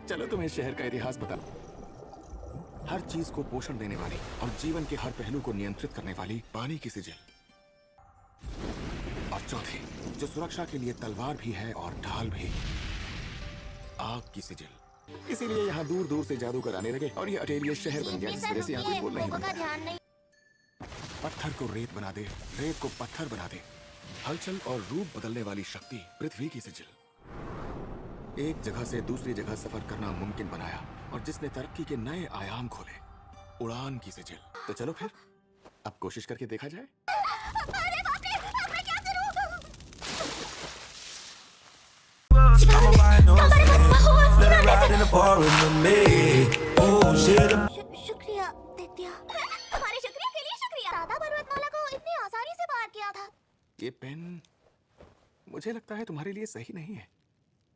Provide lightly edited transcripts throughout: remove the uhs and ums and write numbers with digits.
चलो तुम्हें शहर का इतिहास बता। हर चीज को पोषण देने वाली और जीवन के हर पहलू को नियंत्रित करने वाली पानी की सिजिल। और चौथी, जो सुरक्षा के लिए तलवार भी है और ढाल भी, आग की सिजिल। इसीलिए यहाँ दूर दूर से जादूगर आने लगे और ये अटेलिया शहर बन गया, जिस वजह से यहाँ कोई बोल नहीं बनता। पत्थर को रेत बना दे, रेत को पत्थर बना दे। हलचल और रूप बदलने वाली शक्ति पृथ्वी की सिजिल। एक जगह से दूसरी जगह सफर करना मुमकिन बनाया और जिसने तरक्की के नए आयाम खोले, उड़ान की सिजिल। तो चलो फिर अब कोशिश करके देखा जाए। अरे बाप रे, अब मैं क्या करूं? शुक्रिया दित्या, हमारे शुक्रिया के लिए शुक्रिया। राधा पर्वतमाला को इतनी आसानी से पार किया था। ये पेन मुझे लगता है तुम्हारे लिए सही नहीं है।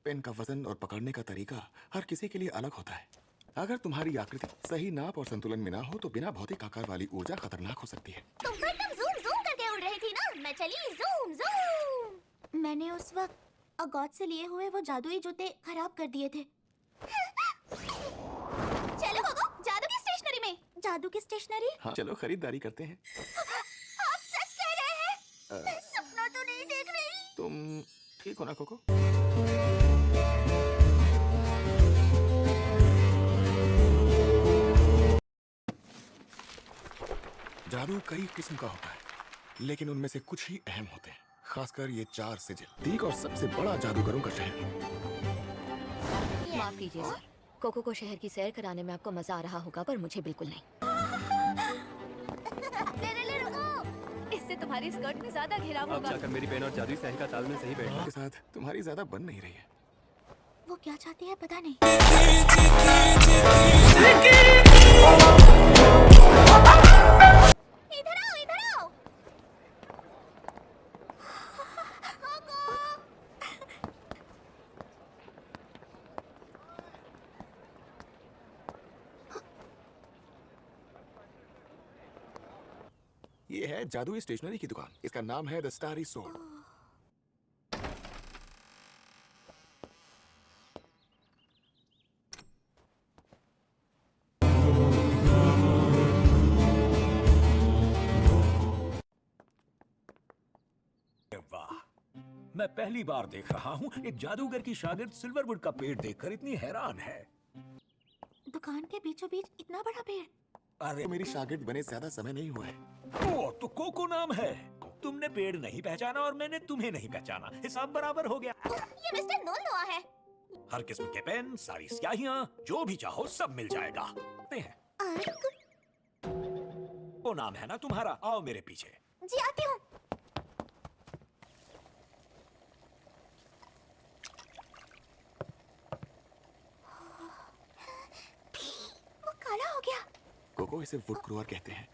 पेन का वजन और पकड़ने का तरीका हर किसी के लिए अलग होता है। अगर तुम्हारी आकृति सही नाप और संतुलन में ना हो तो बिना भौतिक आकार वाली ऊर्जा खतरनाक हो सकती है। तुम तो एकदम जूम जूम करके उड़ रही थी ना, मैं चली जूम जूम। मैंने उस वक्त अगॉट से लिए हुए वो जादुई जूते खराब कर दिए थे। चलो गोगो, जादू की स्टेशनरी में। जादू की स्टेशनरी? हाँ चलो खरीदारी करते हैं। आप सच कह रहे हैं? मैं सपना तो नहीं देख रही। तुम ठीक हो ना कोको? जादू कई किस्म का होता है, लेकिन उनमें से कुछ ही अहम होते हैं। खासकर ये 4 सिजिल, दीक और सबसे बड़ा जादूगरों का शहर। माफ कीजिए सर, कोको को शहर की सैर कराने में आपको मजा आ रहा होगा, पर मुझे बिल्कुल नहीं। ले रुको। इससे तुम्हारी स्कर्ट में ज्यादा घेराव अब होगा। जाकर मेरी पेन और जादुई सहल का तालमेल सही बैठा। के साथ तुम्हारी ज्यादा बन नहीं रही है। वो क्या चाहती है पता नहीं। इधर आओ, इधर आओ। ये है जादुई स्टेशनरी की दुकान। इसका नाम है द स्टारी सोर्ड। वाह, मैं पहली बार देख रहा हूँ एक जादूगर की शागिर्द सिल्वरवुड का पेड़ देखकर इतनी हैरान है। दुकान के बीचों बीच इतना बड़ा पेड़। अरे तो मेरी शागिर्द बने ज्यादा समय नहीं हुआ है। ओ, तो कोको नाम है। तुमने पेड़ नहीं पहचाना और मैंने तुम्हें नहीं पहचाना, हिसाब बराबर हो गया। ये मिस्टर नोलनोआ है। हर किस्म के पेन, सारी स्याहियाँ, जो भी चाहो सब मिल जाएगा। वो नाम है ना तुम्हारा, आओ मेरे पीछे। जी आती हूँ। वो काला हो गया। कोको इसे वुड क्रूअर कहते हैं।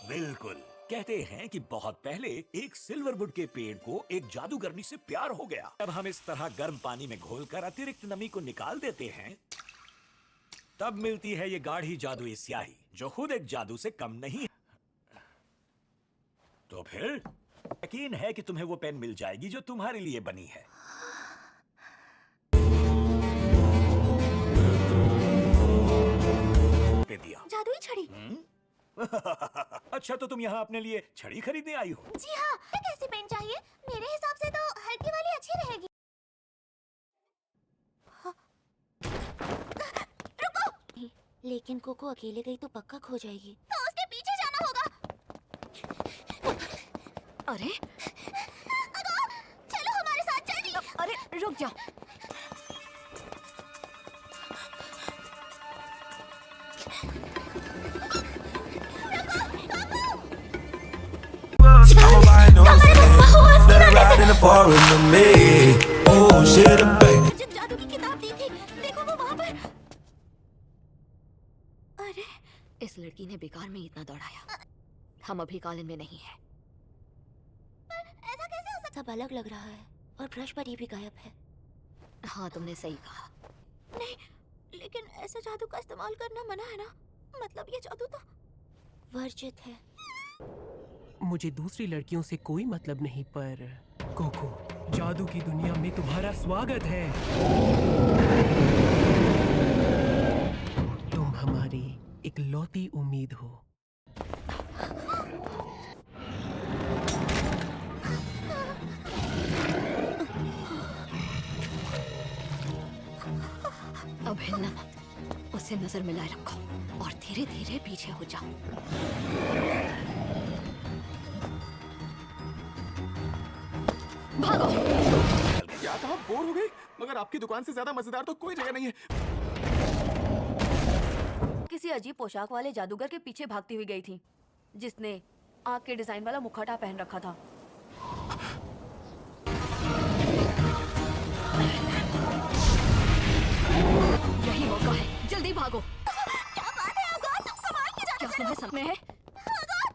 बिल्कुल, कहते हैं कि बहुत पहले एक सिल्वरवुड के पेड़ को एक जादूगरनी से प्यार हो गया। जब हम इस तरह गर्म पानी में घोलकर अतिरिक्त नमी को निकाल देते हैं, तब मिलती है ये गाढ़ी जादुई स्याही, जो खुद एक जादू से कम नहीं है। तो फिर यकीन है कि तुम्हें वो पेन मिल जाएगी जो तुम्हारे लिए बनी है। पे दिया। जादुई छड़ी। अच्छा, तो तुम यहाँ अपने लिए छड़ी खरीदने आई हो? जी हाँ। कैसी पेन चाहिए? मेरे हिसाब से तो हल्की वाली अच्छी रहेगी। रुको। लेकिन कोको अकेले गई तो पक्का खो जाएगी। तो उसके पीछे जाना होगा। अरे चलो हमारे साथ जल्दी। अरे रुक जाओ। जादू की किताब दी थी, देखो वो वहाँ पर। अरे इस लड़की ने बेकार में इतना दौड़ाया। हम अभी कॉलेज में नहीं है। ऐसा कैसे हो सकता? सब अलग लग रहा है और ब्रश पर भी गायब है। हाँ तुमने सही कहा। नहीं, लेकिन ऐसा जादू का इस्तेमाल करना मना है ना? मतलब ये जादू तो वर्जित है। मुझे दूसरी लड़कियों से कोई मतलब नहीं, पर कोको, जादू की दुनिया में तुम्हारा स्वागत है। तुम हमारी इकलौती उम्मीद हो। अब हिलना मत, उससे नजर मिलाए रखो और धीरे धीरे पीछे हो जाओ। भागो। क्या कहा, बोर हो गई? मगर आपकी दुकान से ज्यादा मजेदार तो कोई जगह नहीं है। किसी अजीब पोशाक वाले जादूगर के पीछे भागती हुई गई थी, जिसने आग के डिजाइन वाला मुखौटा पहन रखा था। यही मौका है, जल्दी भागो। क्या बात है अगॉट, तुम कमाल की क्या जादूगर तुम्हें हो। समझ में है? अगॉट,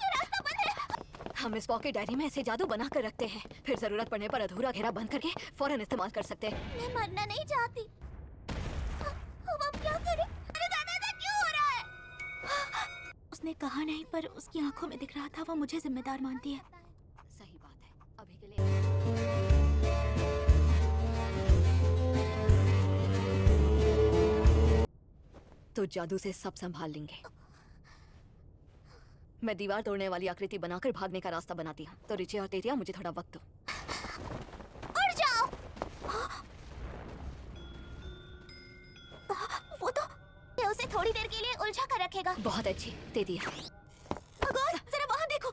ये रास्ता बंद है। हम इस पॉकेट डायरी में ऐसे जादू बना कर रखते हैं, फिर जरूरत पड़ने पर अधूरा घेरा बंद करके फौरन इस्तेमाल कर सकते हैं। मैं मरना नहीं चाहती। अब हम क्या करें? मेरे साथ ऐसा क्यों हो रहा है? उसने कहा नहीं, पर उसकी आंखों में दिख रहा था वो मुझे जिम्मेदार मानती है। सही बात है, अभी के लिए तो जादू से सब संभाल लेंगे। मैं दीवार तोड़ने वाली आकृति बनाकर भागने का रास्ता बनाती हूँ, तो रिचे और तेतिया मुझे थोड़ा वक्त दो। उड़ जाओ। वो तो ये उसे थोड़ी देर के लिए उलझा कर रखेगा। बहुत अच्छी तेतिया। अगॉट, जरा वहाँ देखो।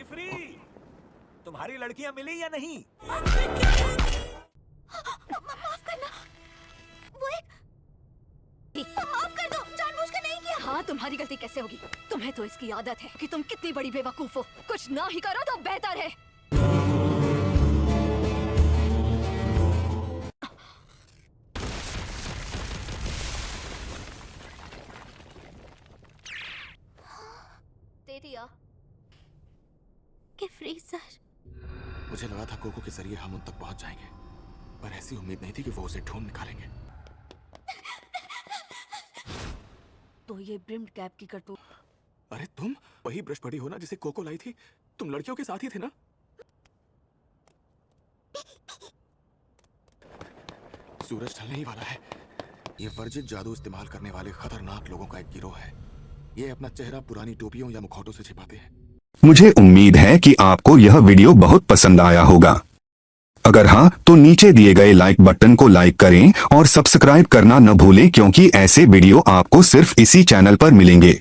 इफ्री, तुम्हारी लड़कियां मिली या नहीं? माफ करना, वो एक माफ कर दो, जानबूझकर नहीं किया। हाँ, तुम्हारी गलती कैसे होगी? तुम्हें तो इसकी आदत है कि तुम कितनी बड़ी बेवकूफ हो। कुछ ना ही करो तो बेहतर है। तेतिया, कि फ्रीजर। मुझे लगा था कोको के जरिए हम उन तक पहुंच जाएंगे, पर ऐसी उम्मीद नहीं थी कि वो उसे ढूंढ निकालेंगे। तो ये ब्रिम्ड कैप की करतूत। अरे तुम वही ब्रश पड़ी हो ना जिसे कोको लाई थी? तुम लड़कियों के साथ ही थे ना? सूरज ढलने ही वाला है। ये वर्जित जादू इस्तेमाल करने वाले खतरनाक लोगों का एक गिरोह है। ये अपना चेहरा पुरानी टोपियों या मुखौटों से छिपाते हैं। मुझे उम्मीद है कि आपको यह वीडियो बहुत पसंद आया होगा। अगर हाँ, तो नीचे दिए गए लाइक बटन को लाइक करें और सब्सक्राइब करना न भूलें, क्योंकि ऐसे वीडियो आपको सिर्फ इसी चैनल पर मिलेंगे।